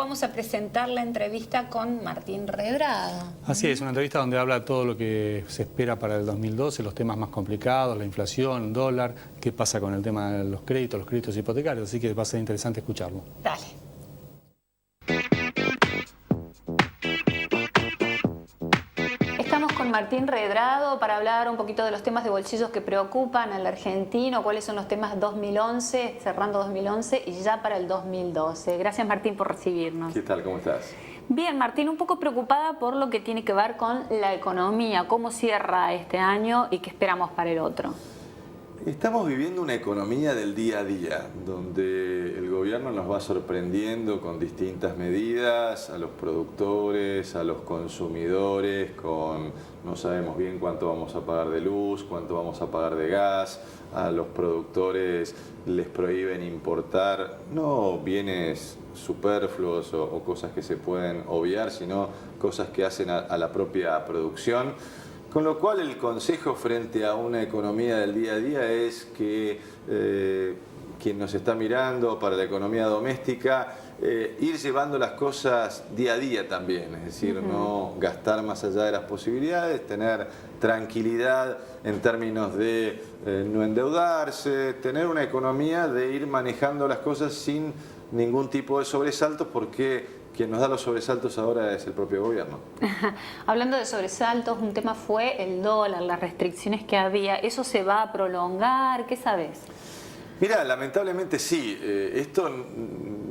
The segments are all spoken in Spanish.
vamos a presentar la entrevista con Martín Redrado. Así es, una entrevista donde habla todo lo que se espera para el 2012, los temas más complicados, la inflación, el dólar, qué pasa con el tema de los créditos hipotecarios, así que va a ser interesante escucharlo. Dale. Estamos con Martín Redrado para hablar un poquito de los temas de bolsillos que preocupan al argentino, cuáles son los temas 2011, cerrando 2011 y ya para el 2012. Gracias, Martín, por recibirnos. ¿Qué tal? ¿Cómo estás? Bien, Martín, un poco preocupada por lo que tiene que ver con la economía, cómo cierra este año y qué esperamos para el otro. Estamos viviendo una economía del día a día, donde el gobierno nos va sorprendiendo con distintas medidas, a los productores, a los consumidores, con no sabemos bien cuánto vamos a pagar de luz, cuánto vamos a pagar de gas, a los productores les prohíben importar no bienes superfluos o cosas que se pueden obviar, sino cosas que hacen a la propia producción. Con lo cual el consejo frente a una economía del día a día es que quien nos está mirando para la economía doméstica, ir llevando las cosas día a día también, es decir, no gastar más allá de las posibilidades, tener tranquilidad en términos de no endeudarse, tener una economía de ir manejando las cosas sin ningún tipo de sobresaltos, porque quien nos da los sobresaltos ahora es el propio gobierno. Hablando de sobresaltos, un tema fue el dólar, las restricciones que había. ¿Eso se va a prolongar? ¿Qué sabes? Mira, lamentablemente sí. Esto,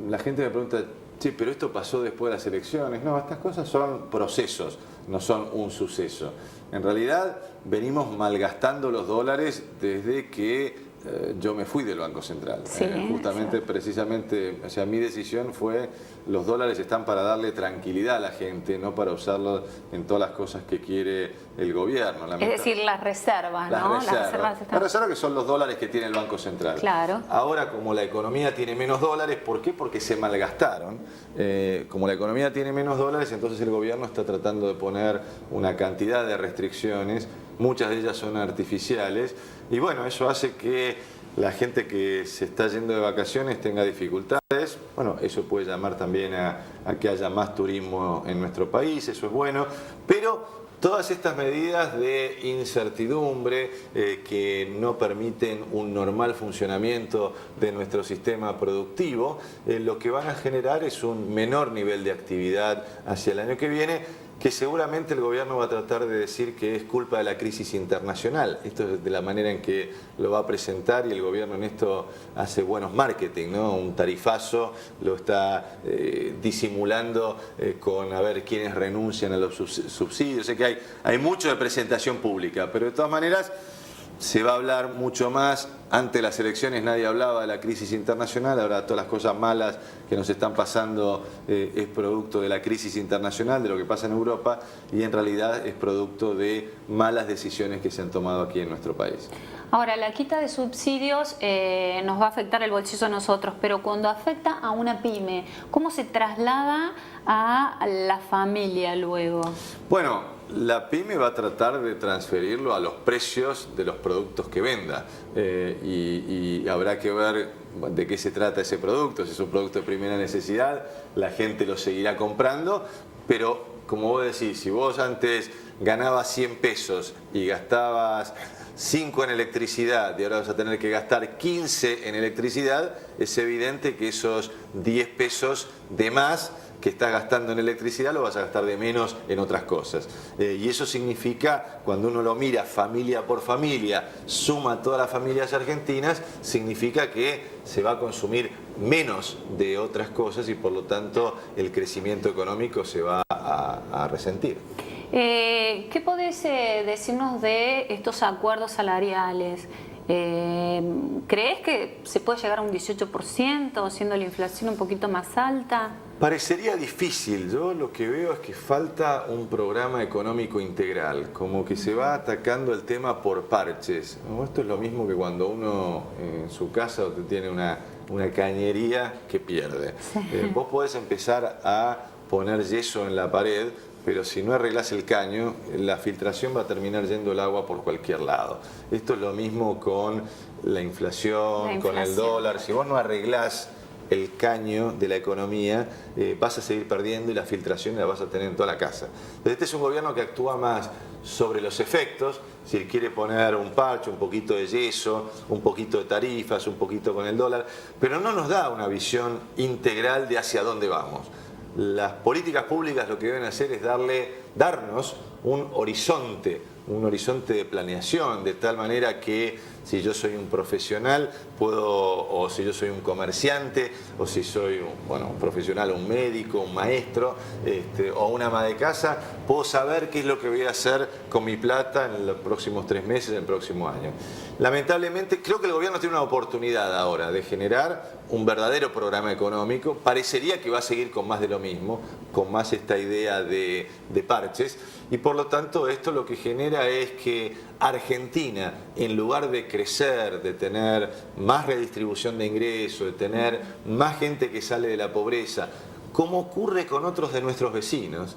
la gente me pregunta, sí, pero esto pasó después de las elecciones. No, estas cosas son procesos, no son un suceso. En realidad venimos malgastando los dólares desde que yo me fui del Banco Central. Sí, justamente, precisamente, o sea, mi decisión fue, los dólares están para darle tranquilidad a la gente, no para usarlos en todas las cosas que quiere el gobierno. Es decir, las reservas, ¿no? Las reservas que son los dólares que tiene el Banco Central. Claro. Ahora, como la economía tiene menos dólares, ¿por qué? Porque se malgastaron. Como la economía tiene menos dólares, entonces el gobierno está tratando de poner una cantidad de restricciones, muchas de ellas son artificiales, y bueno, eso hace que la gente que se está yendo de vacaciones tenga dificultades. Bueno, eso puede llamar también a que haya más turismo en nuestro país, eso es bueno, pero todas estas medidas de incertidumbre que no permiten un normal funcionamiento de nuestro sistema productivo, lo que van a generar es un menor nivel de actividad hacia el año que viene, que seguramente el gobierno va a tratar de decir que es culpa de la crisis internacional. Esto es de la manera en que lo va a presentar, y el gobierno en esto hace buenos marketing, ¿no? Un tarifazo lo está disimulando con a ver quiénes renuncian a los subsidios. Sé que hay mucho de presentación pública, pero de todas maneras se va a hablar mucho más. Ante las elecciones nadie hablaba de la crisis internacional, ahora todas las cosas malas que nos están pasando es producto de la crisis internacional, de lo que pasa en Europa, y en realidad es producto de malas decisiones que se han tomado aquí en nuestro país. Ahora, la quita de subsidios nos va a afectar el bolsillo a nosotros, pero cuando afecta a una pyme, ¿cómo se traslada a la familia luego? Bueno, la pyme va a tratar de transferirlo a los precios de los productos que venda, y habrá que ver de qué se trata ese producto. Si es un producto de primera necesidad, la gente lo seguirá comprando, pero como vos decís, si vos antes ganabas 100 pesos y gastabas 5 en electricidad y ahora vas a tener que gastar 15 en electricidad, es evidente que esos 10 pesos de más que estás gastando en electricidad lo vas a gastar de menos en otras cosas. Y eso significa, cuando uno lo mira familia por familia, suma todas las familias argentinas, significa que se va a consumir menos de otras cosas y por lo tanto el crecimiento económico se va a resentir. ¿Qué podés decirnos de estos acuerdos salariales? ¿Crees que se puede llegar a un 18% siendo la inflación un poquito más alta? Parecería difícil. Yo lo que veo es que falta un programa económico integral, como que se va atacando el tema por parches. Esto es lo mismo que cuando uno en su casa tiene una cañería que pierde. Sí. Vos podés empezar a poner yeso en la pared, pero si no arreglás el caño, la filtración va a terminar yendo el agua por cualquier lado. Esto es lo mismo con la inflación, con el dólar. Si vos no arreglás el caño de la economía, vas a seguir perdiendo y la filtración la vas a tener en toda la casa. Entonces, este es un gobierno que actúa más sobre los efectos, si quiere poner un parche, un poquito de yeso, un poquito de tarifas, un poquito con el dólar, pero no nos da una visión integral de hacia dónde vamos. Las políticas públicas lo que deben hacer es darnos un horizonte de planeación, de tal manera que si yo soy un profesional o si yo soy un comerciante, o si soy un profesional, un médico, un maestro, o una ama de casa, puedo saber qué es lo que voy a hacer con mi plata en los próximos 3 meses, en el próximo año. Lamentablemente, creo que el gobierno tiene una oportunidad ahora de generar un verdadero programa económico. Parecería que va a seguir con más de lo mismo, con más esta idea de parches, y por lo tanto esto lo que genera es que Argentina, en lugar de crecer, de tener más redistribución de ingresos, de tener más gente que sale de la pobreza, como ocurre con otros de nuestros vecinos,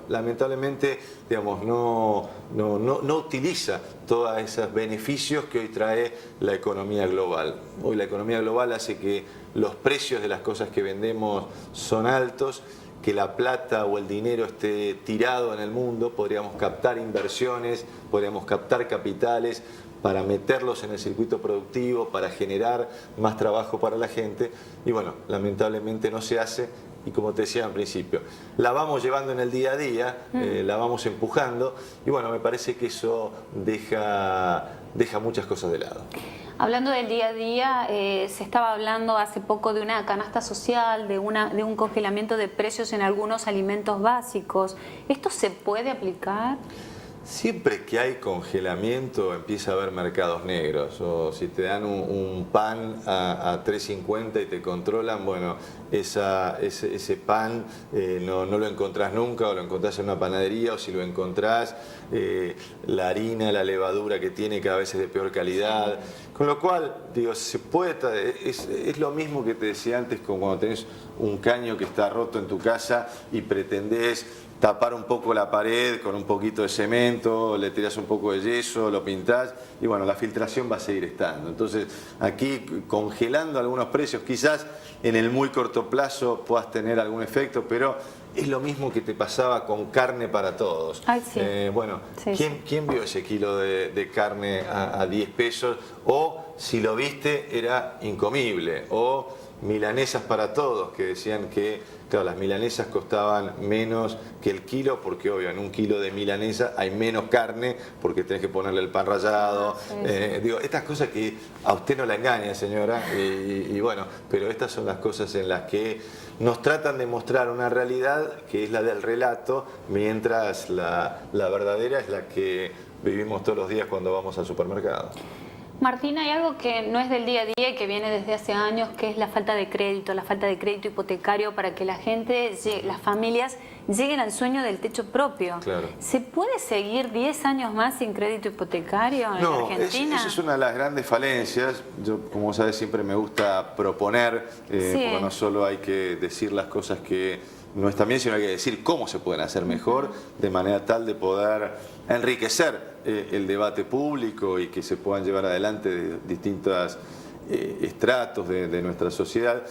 lamentablemente, digamos, no utiliza todos esos beneficios que hoy trae la economía global. Hoy la economía global hace que los precios de las cosas que vendemos son altos, que la plata o el dinero esté tirado en el mundo, podríamos captar inversiones, podríamos captar capitales para meterlos en el circuito productivo, para generar más trabajo para la gente, y bueno, lamentablemente no se hace, y como te decía al principio, la vamos llevando en el día a día, la vamos empujando, y bueno, me parece que eso deja muchas cosas de lado. Hablando del día a día, se estaba hablando hace poco de una canasta social, de un congelamiento de precios en algunos alimentos básicos. ¿Esto se puede aplicar? Siempre que hay congelamiento empieza a haber mercados negros, o si te dan un pan a 3.50 y te controlan, bueno, ese pan no lo encontrás nunca, o lo encontrás en una panadería, o si lo encontrás, la harina, la levadura que tiene cada vez es de peor calidad. Con lo cual, digo, se puede, es lo mismo que te decía antes, como cuando tenés un caño que está roto en tu casa y pretendés tapar un poco la pared con un poquito de cemento, le tirás un poco de yeso, lo pintás, y bueno, la filtración va a seguir estando. Entonces, aquí congelando algunos precios, quizás en el muy corto plazo puedas tener algún efecto, pero es lo mismo que te pasaba con carne para todos. Ay, sí. ¿Quién vio ese kilo de carne a 10 pesos? O si lo viste, era incomible. O milanesas para todos, que decían que, claro, las milanesas costaban menos que el kilo, porque obvio, en un kilo de milanesa hay menos carne, porque tenés que ponerle el pan rallado. Digo, estas cosas que a usted no la engaña, señora, y bueno, pero estas son las cosas en las que nos tratan de mostrar una realidad que es la del relato, mientras la verdadera es la que vivimos todos los días cuando vamos al supermercado. Martín, hay algo que no es del día a día y que viene desde hace años, que es la falta de crédito hipotecario para que la gente, las familias, lleguen al sueño del techo propio. Claro. ¿Se puede seguir 10 años más sin crédito hipotecario en Argentina? Esa es una de las grandes falencias. Yo, como sabes, siempre me gusta proponer, porque no solo hay que decir las cosas que no están bien, sino hay que decir cómo se pueden hacer mejor, de manera tal de poder enriquecer el debate público y que se puedan llevar adelante de distintos estratos de nuestra sociedad.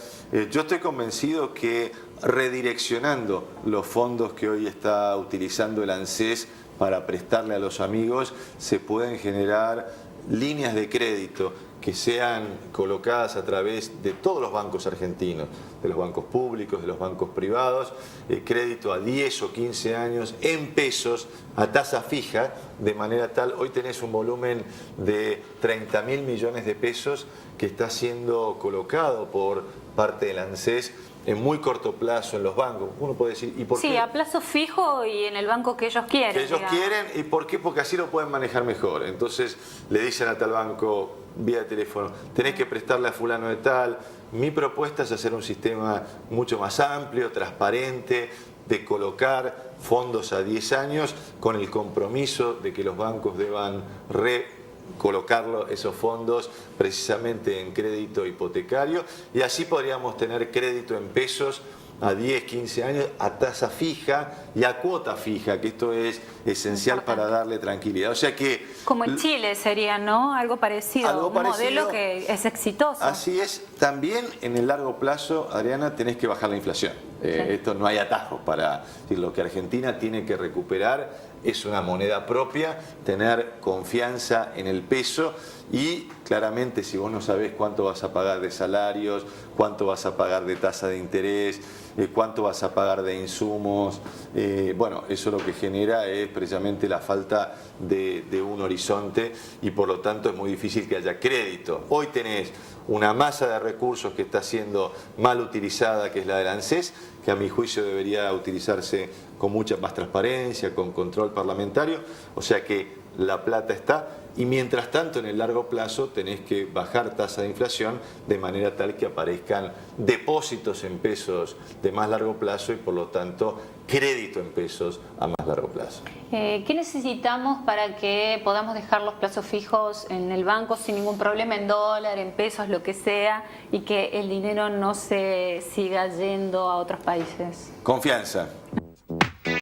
Yo estoy convencido que redireccionando los fondos que hoy está utilizando el ANSES para prestarle a los amigos, se pueden generar líneas de crédito que sean colocadas a través de todos los bancos argentinos, de los bancos públicos, de los bancos privados, crédito a 10 o 15 años en pesos a tasa fija, de manera tal, hoy tenés un volumen de 30.000 millones de pesos que está siendo colocado por parte del ANSES en muy corto plazo en los bancos. Uno puede decir, ¿y por qué? Sí, a plazo fijo y en el banco que ellos quieren. Que ellos quieren, ¿y por qué? Porque así lo pueden manejar mejor. Entonces le dicen a tal banco, vía teléfono, tenés que prestarle a fulano de tal. Mi propuesta es hacer un sistema mucho más amplio, transparente, de colocar fondos a 10 años con el compromiso de que los bancos deban colocarlo, esos fondos, precisamente en crédito hipotecario, y así podríamos tener crédito en pesos a 10, 15 años a tasa fija y a cuota fija, que esto es esencial para darle tranquilidad. O sea que... Como en Chile sería, ¿no? Algo parecido, un modelo que es exitoso. Así es. También en el largo plazo, Adriana, tenés que bajar la inflación. Esto no hay atajos para decir, lo que Argentina tiene que recuperar es una moneda propia, tener confianza en el peso y claramente si vos no sabés cuánto vas a pagar de salarios, cuánto vas a pagar de tasa de interés, cuánto vas a pagar de insumos, bueno, eso lo que genera es precisamente la falta de un horizonte y por lo tanto es muy difícil que haya crédito. Hoy tenés una masa de recursos que está siendo mal utilizada, que es la del ANSES, que a mi juicio debería utilizarse con mucha más transparencia, con control parlamentario, o sea que la plata está y mientras tanto en el largo plazo tenés que bajar tasa de inflación de manera tal que aparezcan depósitos en pesos de más largo plazo y por lo tanto crédito en pesos a más largo plazo. ¿Qué necesitamos para que podamos dejar los plazos fijos en el banco sin ningún problema, en dólar, en pesos, lo que sea, y que el dinero no se siga yendo a otros países? Confianza.